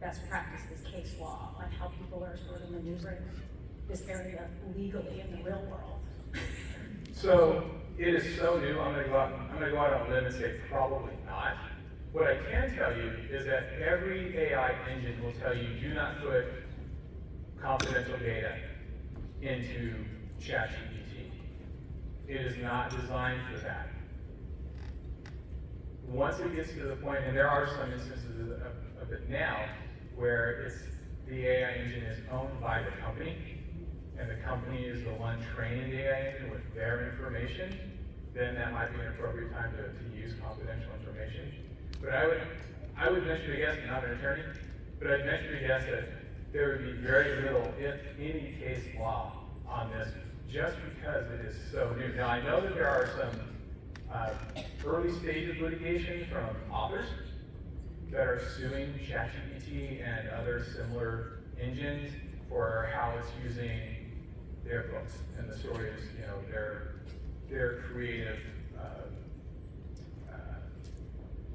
best practices, case law, on how people are sort of maneuvering this area legally in the real world? So it is so new. I'm gonna go out on a limb and say probably not. What I can tell you is that every AI engine will tell you do not put confidential data into ChatGPT. It is not designed for that. Once it gets to the point, and there are some instances of it now, where the AI engine is owned by the company, and the company is the one training the AI engine with their information, then that might be an appropriate time to use confidential information. But I would venture to guess, I'm not an attorney, but I'd venture to guess that there would be very little, if any, case law on this, just because it is so new. Now, I know that there are some early stages of litigation from authors that are suing ChatGPT and other similar engines for how it's using their books and the stories, their creative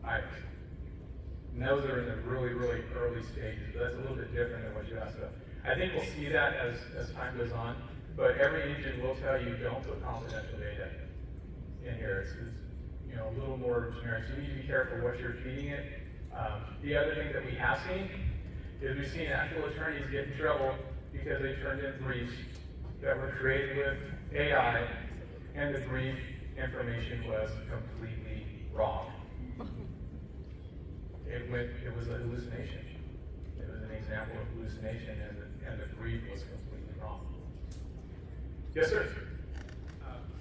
items. And those are in the really, really early stages, but that's a little bit different than what you asked about. I think we'll see that as time goes on, but every engine will tell you don't put confidential data in here. It's a little more generic, so you need to be careful what you're feeding it. The other thing that we have seen is we've seen actual attorneys get in trouble because they turned in briefs that were created with AI, and the brief information was completely wrong. It was a hallucination. It was an example of hallucination, and the brief was completely wrong. Yes, sir.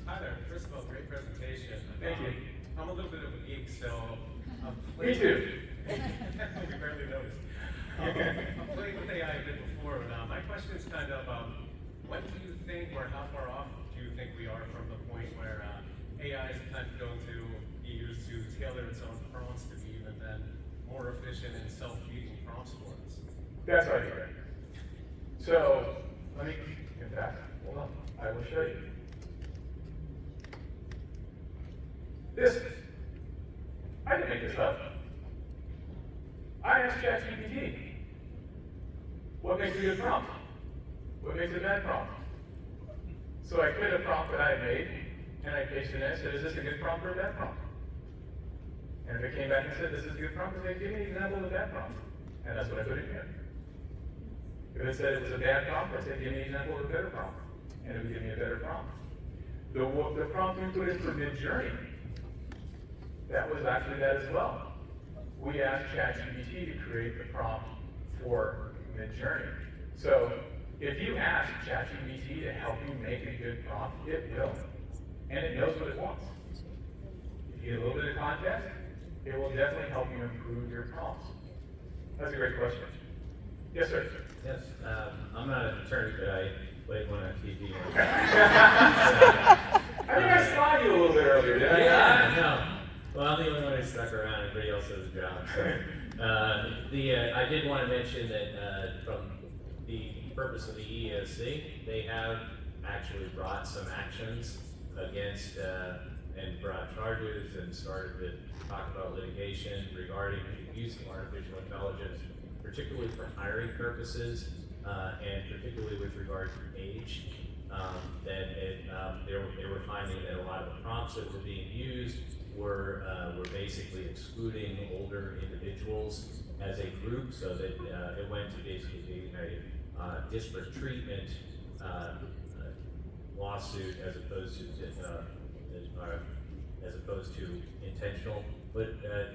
Hi there. First of all, great presentation. Thank you. I'm a little bit of a geek, so I'm Me playing. too. We barely noticed. I've played with AI a bit before, but my question is kind of, what do you think, or how far off do you think we are from the point where AI is kind of going to be used to tailor its own prompts to be even then more efficient in self-feeding prompts for us? That's already right. So, let me, in fact, hold on, I will show you. I didn't make this up. I asked ChatGPT, what makes a good prompt? What makes a bad prompt? So I created a prompt that I had made, and I pasted it in and said, is this a good prompt or a bad prompt? And if it came back and said, this is a good prompt, I said, give me an example of a bad prompt. And that's what I put in here. If it said it was a bad prompt, I said, give me an example of a better prompt. And it would give me a better prompt. The prompt we put in for Mid-Journey, that was actually that as well. We asked ChatGPT to create the prompt for Mid-Journey. So if you ask ChatGPT to help you make a good prompt, it will. And it knows what it wants. If you get a little bit of context, it will definitely help you improve your prompts. That's a great question. Yes, sir. Yes, I'm not an attorney, but I played one on TV. I think I saw you a little bit earlier, didn't I? Yeah, no. Well, I'm the only one who stuck around. Everybody else has a job. So, I did want to mention that from the purpose of the EEOC, they have actually brought some actions against and brought charges and started to talk about litigation regarding the use of artificial intelligence, particularly for hiring purposes, and particularly with regard to age. They were finding that a lot of the prompts that were being used were basically excluding older individuals as a group, so that it went to basically being a disparate treatment lawsuit as opposed to intentional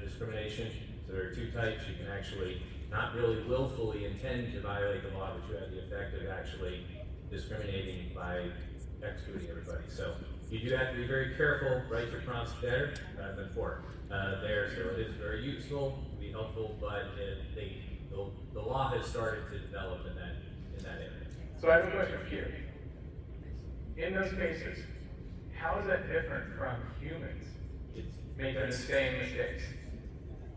discrimination. So there are two types. You can actually not really willfully intend to violate the law, but you have the effect of actually discriminating by excluding everybody. So you do have to be very careful, write your prompts better than poor there. So it is very useful, be helpful, but the law has started to develop in that area. So I have a question for you. In those cases, how is that different from humans making the same mistakes?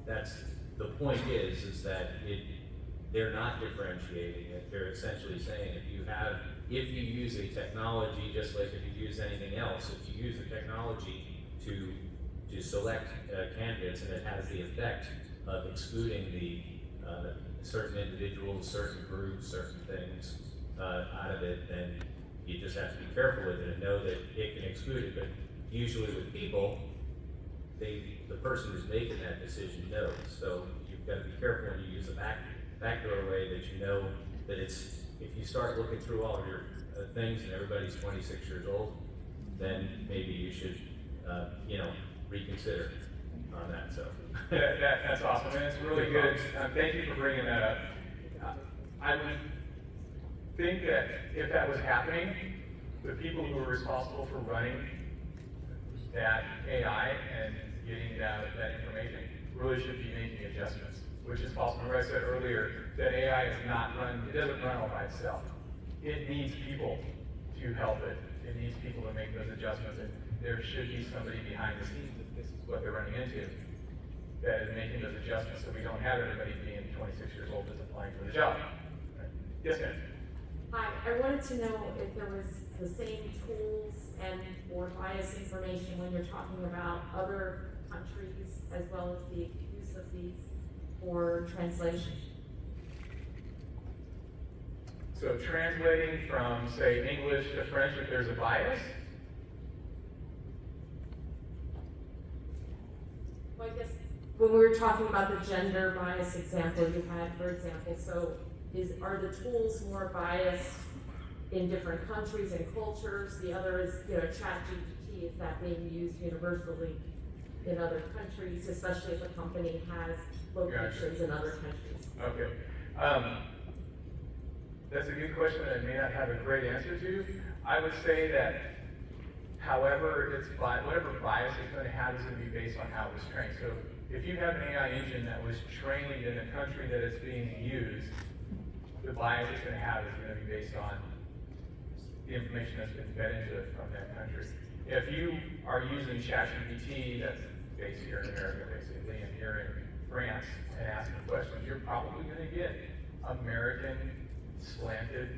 That's the point is that they're not differentiating it. They're essentially saying if you use a technology, just like if you use anything else, if you use the technology to select candidates and it has the effect of excluding the certain individuals, certain groups, certain things, out of it, then you just have to be careful with it and know that it can exclude it. But usually with people, the person who's making that decision knows. So you've got to be careful when you use a backdoor way that you know that it's, if you start looking through all of your things and everybody's 26 years old, then maybe you should, reconsider on that, so. That's awesome, and it's really good. Thank you for bringing that up. I would think that if that was happening, the people who were responsible for running that AI and getting that information really should be making adjustments, which is possible. Remember I said earlier that AI is not run, it doesn't run all by itself. It needs people to help it. It needs people to make those adjustments, and there should be somebody behind the scenes if this is what they're running into that is making those adjustments so we don't have everybody being 26 years old that's applying for the job. Right. Yes, ma'am? Hi, I wanted to know if there was the same tools and or bias information when you're talking about other countries as well as the use of these for translation. So translating from, say, English to French, if there's a bias? Well, I guess when we were talking about the gender bias example you had, for example, so are the tools more biased in different countries and cultures? The other is, ChatGPT, is that being used universally in other countries, especially if a company has locations in other countries? Okay. That's a good question that I may not have a great answer to. I would say that however whatever bias it's going to have is going to be based on how it was trained. So if you have an AI engine that was trained in the country that it's being used, the bias it's going to have is going to be based on the information that's been fed into it from that country. If you are using ChatGPT that's based here in America, basically, and here in France, and asking questions, you're probably going to get American slanted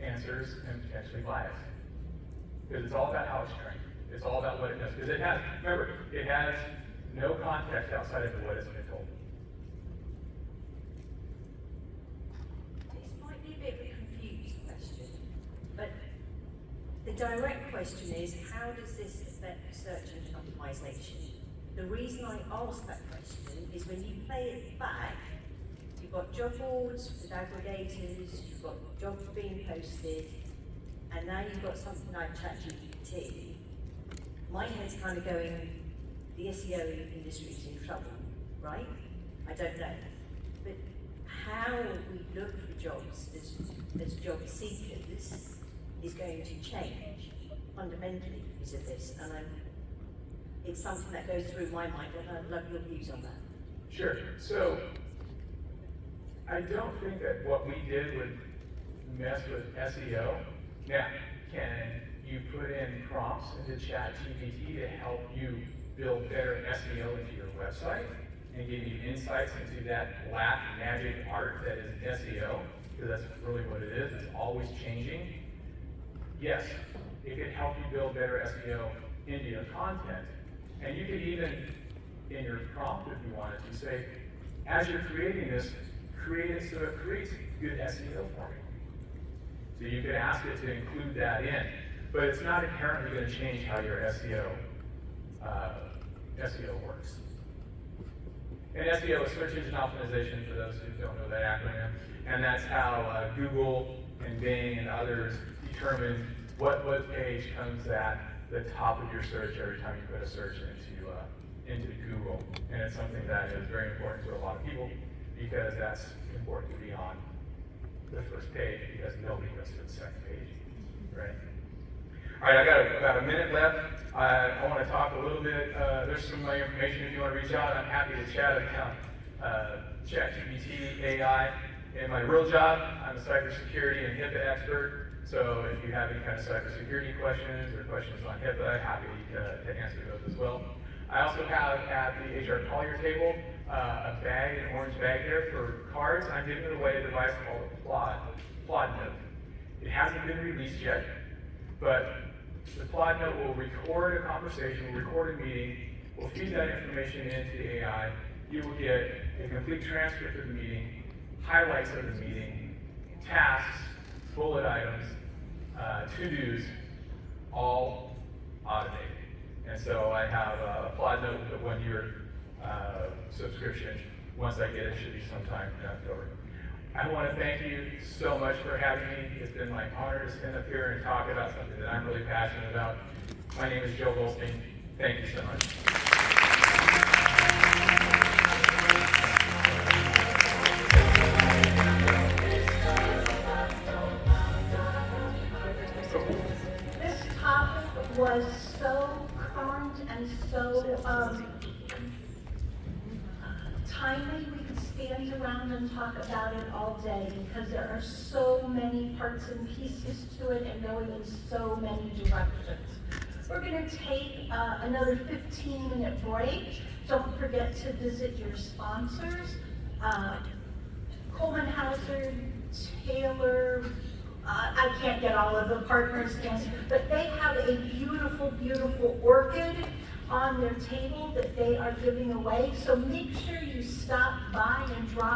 answers and potentially biased. Because it's all about how it's trained. It's all about what it does. Because it has, remember, it has no context outside of what it's been told. This might be a bit of a confused question, but the direct question is, how does this affect search engine optimization? The reason I ask that question is when you play it back, you've got job boards with aggregators, you've got jobs being posted, and now you've got something like ChatGPT. My head's kind of going, the SEO industry is in trouble, right? I don't know. But how we look for jobs as job seekers is going to change fundamentally because of this. And it's something that goes through my mind, and I'd love your views on that. Sure. So I don't think that what we did would mess with SEO. Now, can you put in prompts into ChatGPT to help you build better SEO into your website and give you insights into that black magic art that is SEO? Because that's really what it is. It's always changing. Yes, it can help you build better SEO into your content. And you could even, in your prompt, if you wanted to, say, as you're creating this, create it so it creates good SEO for me. So you could ask it to include that in, but it's not inherently going to change how your SEO works. And SEO is search engine optimization, for those who don't know that acronym, and that's how Google and Bing and others determine what page comes at the top of your search every time you put a search into Google. And it's something that is very important to a lot of people because that's important to be on the first page because nobody goes to the second page, right? All right, I got about a minute left. I want to talk a little bit. There's some of my information if you want to reach out. I'm happy to chat about ChatGPT, AI. In my real job, I'm a cybersecurity and HIPAA expert. So if you have any kind of cybersecurity questions or questions on HIPAA, happy to answer those as well. I also have at the HRCollier table a bag, an orange bag there for cards. I'm giving away a device called a Plod Note. It hasn't been released yet, but the Plod Note will record a conversation, will record a meeting, will feed that information into the AI. You will get a complete transcript of the meeting, highlights of the meeting, tasks, bullet items, to-dos, all automated. And so I have a plot note with a 1-year subscription. Once I get it, should be sometime in October. I want to thank you so much for having me. It's been my honor to stand up here and talk about something that I'm really passionate about. My name is Joe Goldstein. Thank you so much. This topic was so current and so timely. We could stand around and talk about it all day because there are so many parts and pieces to it and going in so many directions. We're going to take another 15-minute break. Don't forget to visit your sponsors. Coleman Hauser, Taylor, I can't get all of the partners' names, but they have a beautiful, beautiful orchid on their table that they are giving away. So make sure you stop by and drop